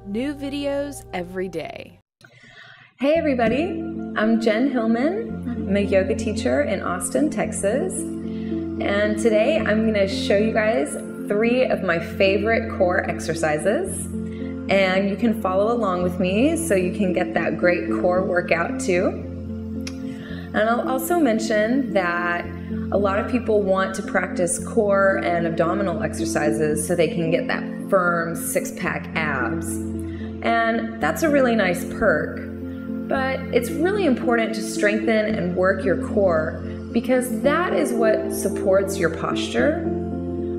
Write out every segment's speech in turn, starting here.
New videos every day. Hey everybody, I'm Jen Hilman. I'm a yoga teacher in Austin, Texas. And today I'm going to show you guys 3 of my favorite core exercises. And you can follow along with me so you can get that great core workout too. And I'll also mention that a lot of people want to practice core and abdominal exercises so they can get that firm 6-pack abs. And that's a really nice perk, but it's really important to strengthen and work your core because that is what supports your posture.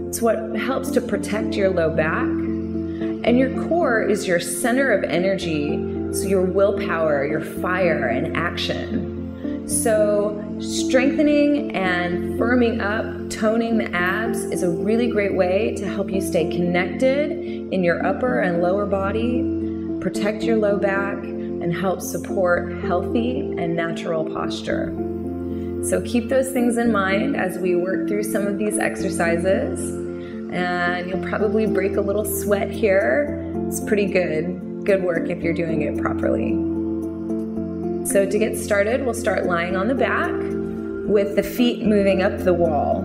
It's what helps to protect your low back. And your core is your center of energy, so your willpower, your fire, and action. So strengthening and firming up, toning the abs is a really great way to help you stay connected in your upper and lower body, protect your low back, and help support healthy and natural posture. So keep those things in mind as we work through some of these exercises. And you'll probably break a little sweat here. It's pretty good work if you're doing it properly. So to get started, we'll start lying on the back with the feet moving up the wall.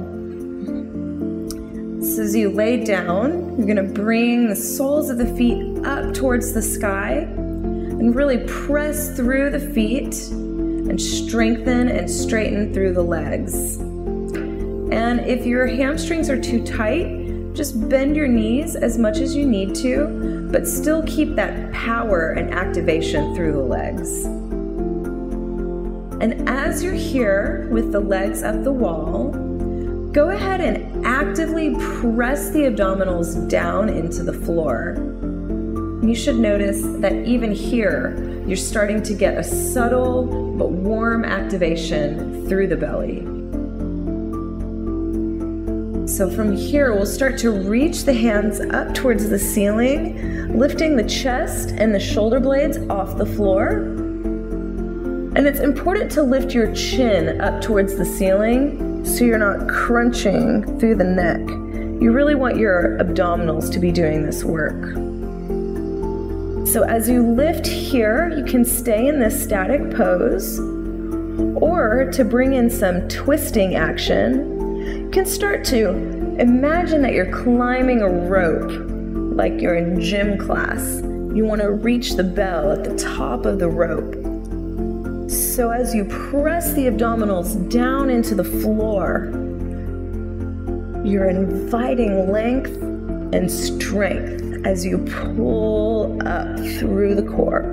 So as you lay down, you're going to bring the soles of the feet up towards the sky and really press through the feet and strengthen and straighten through the legs. And if your hamstrings are too tight, just bend your knees as much as you need to, but still keep that power and activation through the legs. And as you're here with the legs up the wall, go ahead and actively press the abdominals down into the floor. You should notice that even here, you're starting to get a subtle but warm activation through the belly. So from here, we'll start to reach the hands up towards the ceiling, lifting the chest and the shoulder blades off the floor. And it's important to lift your chin up towards the ceiling so you're not crunching through the neck. You really want your abdominals to be doing this work. So as you lift here, you can stay in this static pose, or to bring in some twisting action, you can start to imagine that you're climbing a rope like you're in gym class. You want to reach the bell at the top of the rope. So as you press the abdominals down into the floor, you're inviting length and strength as you pull up through the core.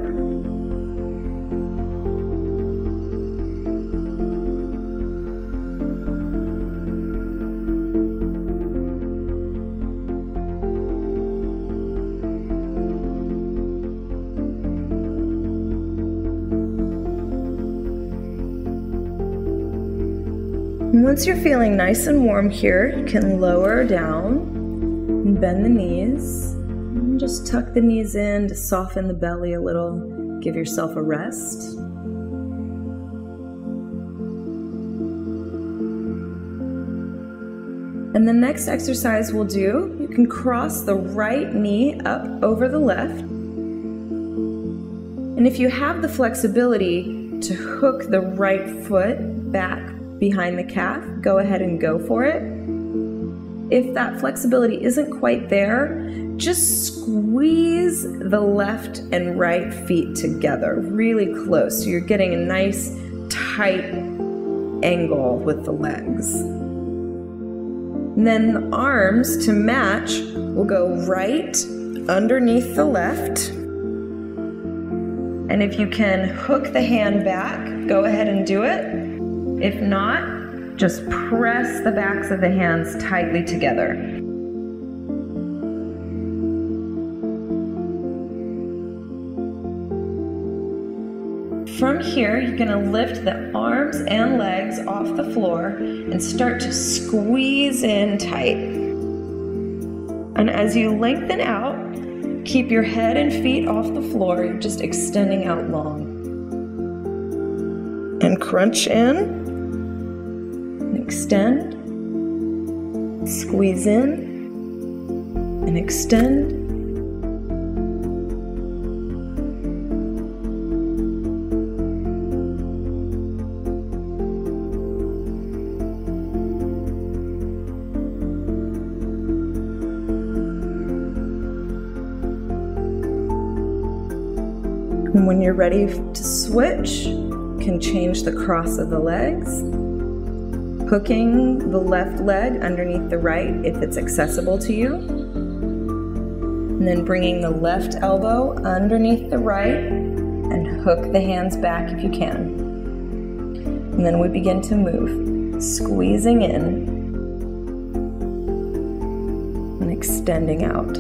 Once you're feeling nice and warm here, you can lower down and bend the knees. And just tuck the knees in to soften the belly a little. Give yourself a rest. And the next exercise we'll do, you can cross the right knee up over the left. And if you have the flexibility to hook the right foot back behind the calf, go ahead and go for it. If that flexibility isn't quite there, just squeeze the left and right feet together really close so you're getting a nice tight angle with the legs. And then the arms to match will go right underneath the left. And if you can hook the hand back, go ahead and do it. If not, just press the backs of the hands tightly together. From here, you're going to lift the arms and legs off the floor and start to squeeze in tight. And as you lengthen out, keep your head and feet off the floor. You're just extending out long. And crunch in. Extend, squeeze in, and extend, And when you're ready to switch, you can change the cross of the legs, hooking the left leg underneath the right if it's accessible to you, and then bringing the left elbow underneath the right and hook the hands back if you can. And then we begin to move, squeezing in and extending out.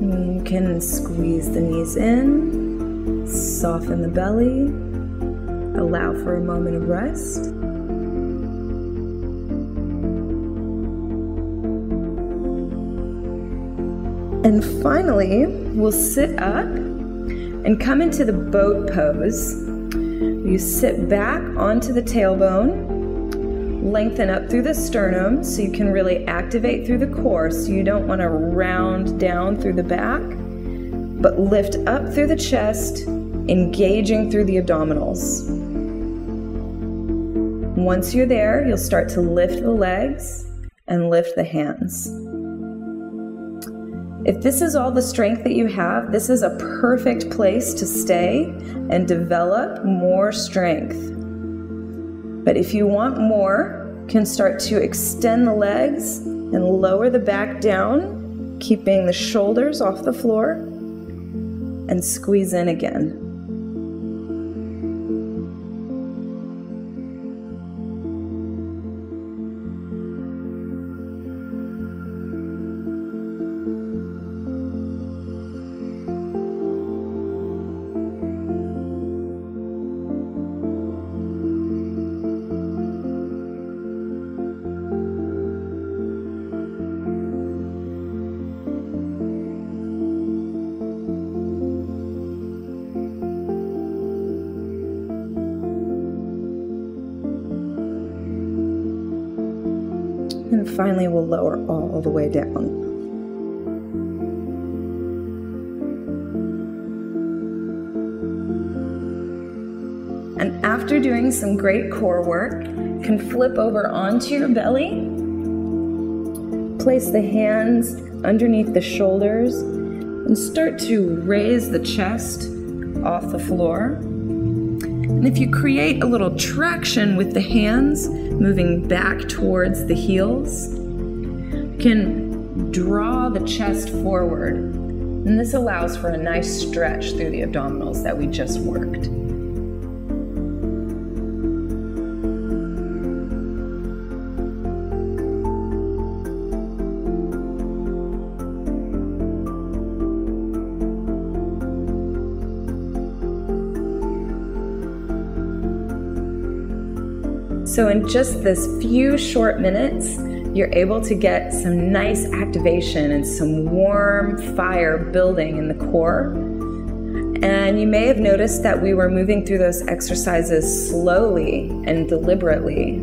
You can squeeze the knees in, soften the belly, allow for a moment of rest. And finally, we'll sit up and come into the boat pose. You sit back onto the tailbone, lengthen up through the sternum so you can really activate through the core, so you don't want to round down through the back, but lift up through the chest, engaging through the abdominals. Once you're there, you'll start to lift the legs and lift the hands. If this is all the strength that you have, this is a perfect place to stay and develop more strength. But if you want more, you can start to extend the legs and lower the back down, keeping the shoulders off the floor, and squeeze in again. And finally, we'll lower all the way down. And after doing some great core work, you can flip over onto your belly, place the hands underneath the shoulders, and start to raise the chest off the floor. And if you create a little traction with the hands, moving back towards the heels, you can draw the chest forward. And this allows for a nice stretch through the abdominals that we just worked. So in just this few short minutes, you're able to get some nice activation and some warm fire building in the core. And you may have noticed that we were moving through those exercises slowly and deliberately.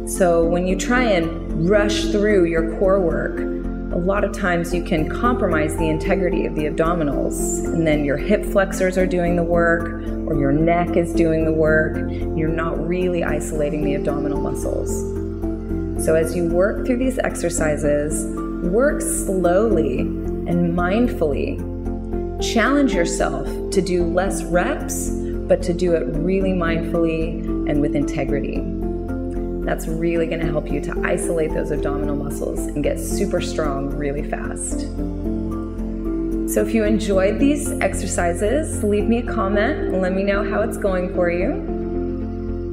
So when you try and rush through your core work, a lot of times you can compromise the integrity of the abdominals, and then your hip flexors are doing the work, or your neck is doing the work. You're not really isolating the abdominal muscles. So as you work through these exercises, work slowly and mindfully. Challenge yourself to do less reps, but to do it really mindfully and with integrity. That's really going to help you to isolate those abdominal muscles and get super strong really fast. So if you enjoyed these exercises, leave me a comment and let me know how it's going for you.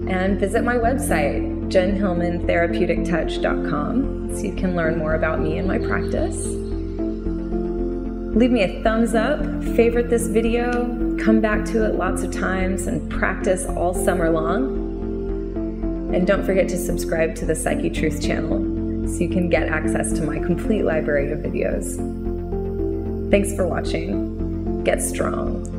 And visit my website, jenhilmantherapeutictouch.com, so you can learn more about me and my practice. Leave me a thumbs up, favorite this video, come back to it lots of times, and practice all summer long. And don't forget to subscribe to the Psychetruth channel so you can get access to my complete library of videos. Thanks for watching. Get strong.